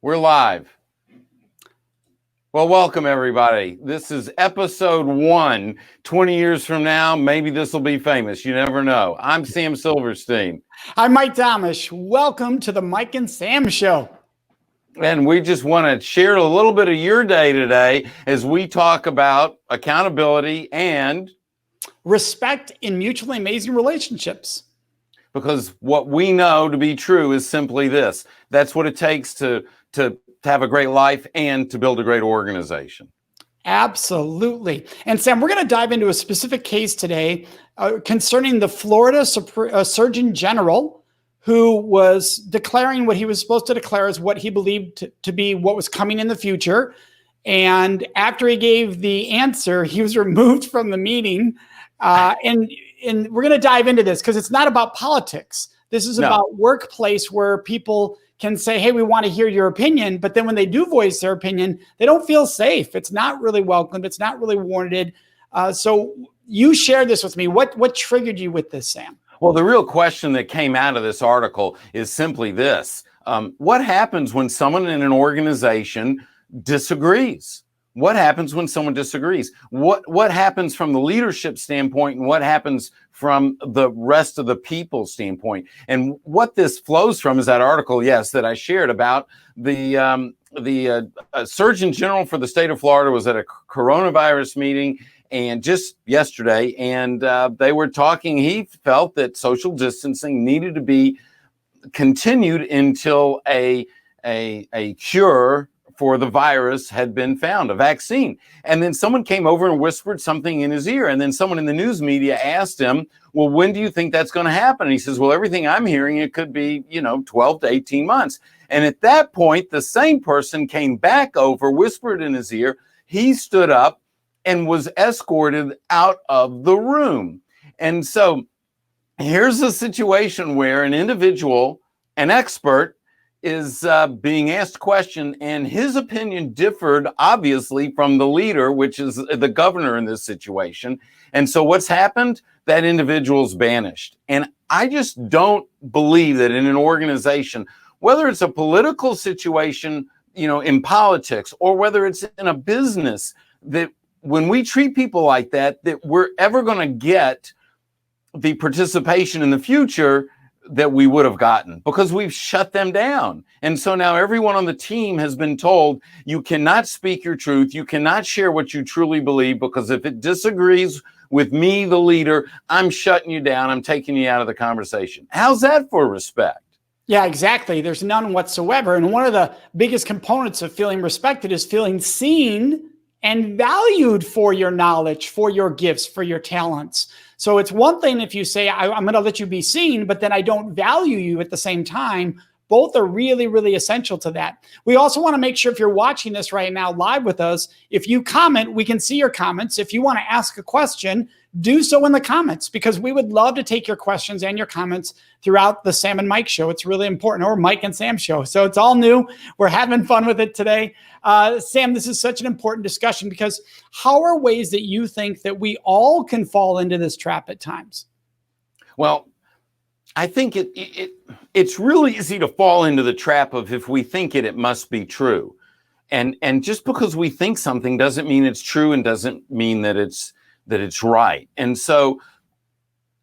We're live. Well, welcome everybody. This is episode 1. 20 years from now, maybe this will be famous. You never know. I'm Sam Silverstein. I'm Mike Domitrz. Welcome to the Mike and Sam Show. And we just want to share a little bit of your day today as we talk about accountability and respect in mutually amazing relationships. Because what we know to be true is simply this. That's what it takes to have a great life and to build a great organization. Absolutely. And Sam, we're going to dive into a specific case today concerning the Florida Surgeon General, who was declaring what he was supposed to declare as what he believed to be what was coming in the future. And after he gave the answer, he was removed from the meeting. And we're going to dive into this because it's not about politics. This is about workplace where people can say, hey, we want to hear your opinion. But then when they do voice their opinion, they don't feel safe. It's not really welcomed. It's not really warranted. So you shared this with me. What triggered you with this, Sam? Well, the real question that came out of this article is simply this. What happens when someone in an organization disagrees? What happens when someone disagrees? What happens from the leadership standpoint, and what happens from the rest of the people's standpoint? And what this flows from is that article, yes, that I shared about the Surgeon General for the state of Florida was at a coronavirus meeting and just yesterday, and they were talking. He felt that social distancing needed to be continued until a cure for the virus had been found, a vaccine. And then someone came over and whispered something in his ear. And then someone in the news media asked him, well, when do you think that's going to happen? And he says, well, everything I'm hearing, it could be, 12 to 18 months. And at that point, the same person came back over, whispered in his ear. He stood up and was escorted out of the room. And so here's a situation where an individual, an expert, is being asked a question, and his opinion differed, obviously, from the leader, which is the governor in this situation. And so what's happened? That individual's banished. And I just don't believe that in an organization, whether it's a political situation, in politics, or whether it's in a business, that when we treat people like that, that we're ever going to get the participation in the future that we would have gotten, because we've shut them down. And so now everyone on the team has been told, you cannot speak your truth. You cannot share what you truly believe, because if it disagrees with me, the leader, I'm shutting you down. I'm taking you out of the conversation. How's that for respect? Yeah, exactly. There's none whatsoever. And one of the biggest components of feeling respected is feeling seen and valued for your knowledge, for your gifts, for your talents. So it's one thing if you say, I'm going to let you be seen, but then I don't value you at the same time. Both are really, really essential to that. We also want to make sure if you're watching this right now live with us, if you comment, we can see your comments. If you want to ask a question, do so in the comments, because we would love to take your questions and your comments throughout the Sam and Mike show. It's really important, or Mike and Sam show. So it's all new. We're having fun with it today. Sam, this is such an important discussion, because how are ways that you think that we all can fall into this trap at times? Well, I think it's really easy to fall into the trap of, if we think it must be true. And just because we think something doesn't mean it's true, and doesn't mean that it's right. And so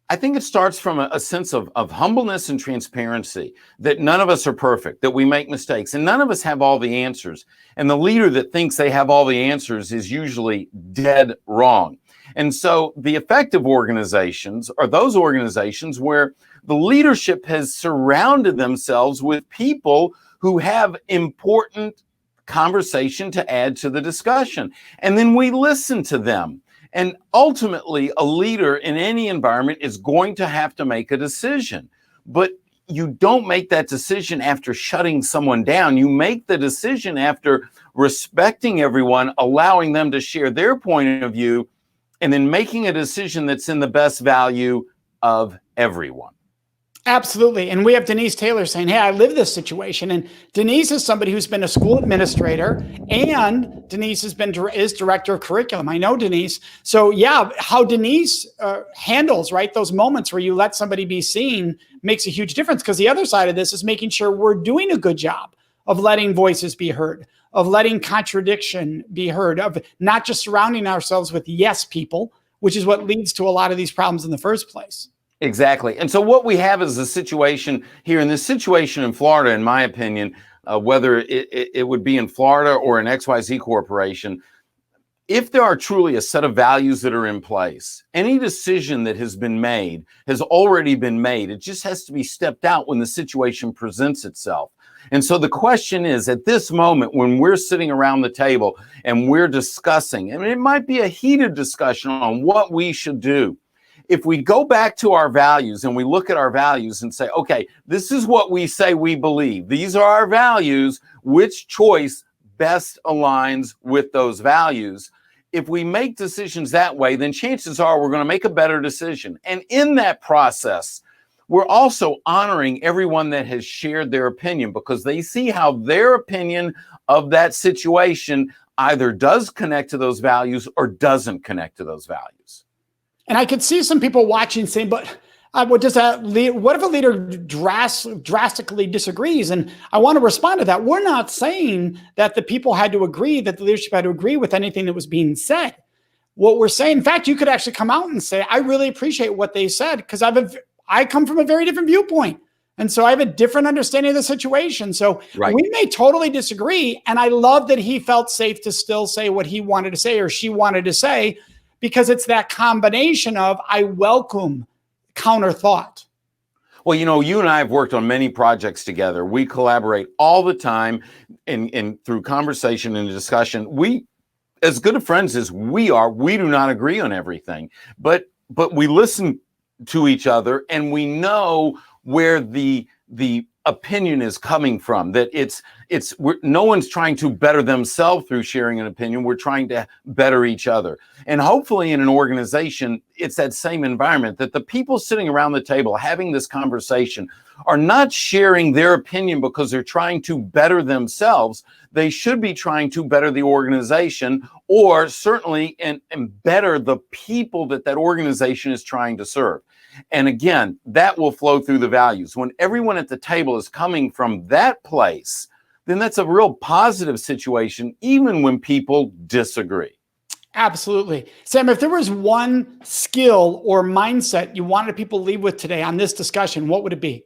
I think it starts from a sense of humbleness and transparency, that none of us are perfect, that we make mistakes, and none of us have all the answers. And the leader that thinks they have all the answers is usually dead wrong. And so the effective organizations are those organizations where the leadership has surrounded themselves with people who have important conversation to add to the discussion. And then we listen to them. And ultimately, a leader in any environment is going to have to make a decision. But you don't make that decision after shutting someone down. You make the decision after respecting everyone, allowing them to share their point of view, and then making a decision that's in the best value of everyone. Absolutely. And we have Denise Taylor saying, hey, I live this situation. And Denise is somebody who's been a school administrator, and Denise is director of curriculum. I know Denise. So yeah, how Denise handles, right, those moments where you let somebody be seen makes a huge difference, because the other side of this is making sure we're doing a good job of letting voices be heard, of letting contradiction be heard, of not just surrounding ourselves with yes people, which is what leads to a lot of these problems in the first place. Exactly. And so what we have is a situation here, in this situation in Florida, in my opinion, whether it would be in Florida or an XYZ corporation, if there are truly a set of values that are in place, any decision that has been made has already been made. It just has to be stepped out when the situation presents itself. And so the question is, at this moment, when we're sitting around the table and we're discussing, and it might be a heated discussion on what we should do, if we go back to our values and we look at our values and say, okay, this is what we say we believe. These are our values. Which choice best aligns with those values? If we make decisions that way, then chances are we're going to make a better decision. And in that process, we're also honoring everyone that has shared their opinion, because they see how their opinion of that situation either does connect to those values or doesn't connect to those values. And I could see some people watching saying, but what if a leader drastically disagrees? And I want to respond to that. We're not saying that the people had to agree, that the leadership had to agree with anything that was being said. What we're saying, in fact, you could actually come out and say, I really appreciate what they said, because I come from a very different viewpoint. And so I have a different understanding of the situation. So we may totally disagree. And I love that he felt safe to still say what he wanted to say or she wanted to say, because it's that combination of, I welcome counter thought. Well, you and I have worked on many projects together. We collaborate all the time, and through conversation and discussion. We, as good of friends as we are, we do not agree on everything, but we listen to each other, and we know where the opinion is coming from. That no one's trying to better themselves through sharing an opinion. We're trying to better each other. And hopefully in an organization, it's that same environment, that the people sitting around the table having this conversation are not sharing their opinion because they're trying to better themselves. They should be trying to better the organization, or certainly and better the people that organization is trying to serve. And again, that will flow through the values. When everyone at the table is coming from that place, then that's a real positive situation, even when people disagree. Absolutely. Sam, if there was one skill or mindset you wanted people to leave with today on this discussion, what would it be?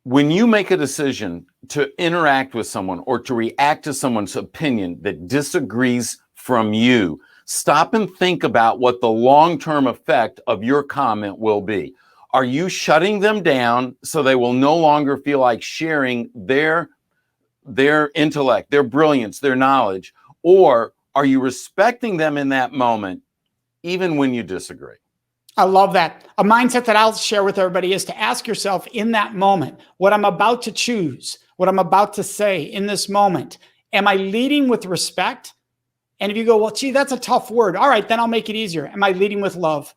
When you make a decision to interact with someone or to react to someone's opinion that disagrees from you, stop and think about what the long-term effect of your comment will be. Are you shutting them down so they will no longer feel like sharing their intellect, their brilliance, their knowledge? Or are you respecting them in that moment, even when you disagree? I love that. A mindset that I'll share with everybody is to ask yourself in that moment, what I'm about to choose, what I'm about to say in this moment, am I leading with respect? And if you go, well, gee, that's a tough word. All right, then I'll make it easier. Am I leading with love?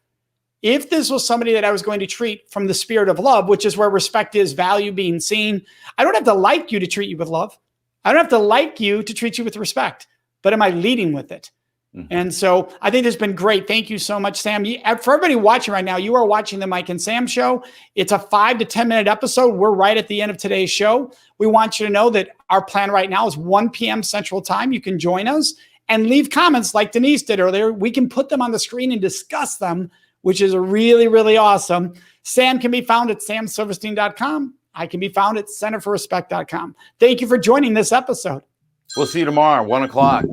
If this was somebody that I was going to treat from the spirit of love, which is where respect is, value being seen, I don't have to like you to treat you with love. I don't have to like you to treat you with respect, but am I leading with it? Mm-hmm. And so I think this has been great. Thank you so much, Sam. For everybody watching right now, you are watching the Mike and Sam show. It's a 5 to 10 minute episode. We're right at the end of today's show. We want you to know that our plan right now is 1 p.m. Central Time. You can join us and leave comments like Denise did earlier. We can put them on the screen and discuss them, which is really, really awesome. Sam can be found at samsilverstein.com. I can be found at centerforrespect.com. Thank you for joining this episode. We'll see you tomorrow, 1 o'clock.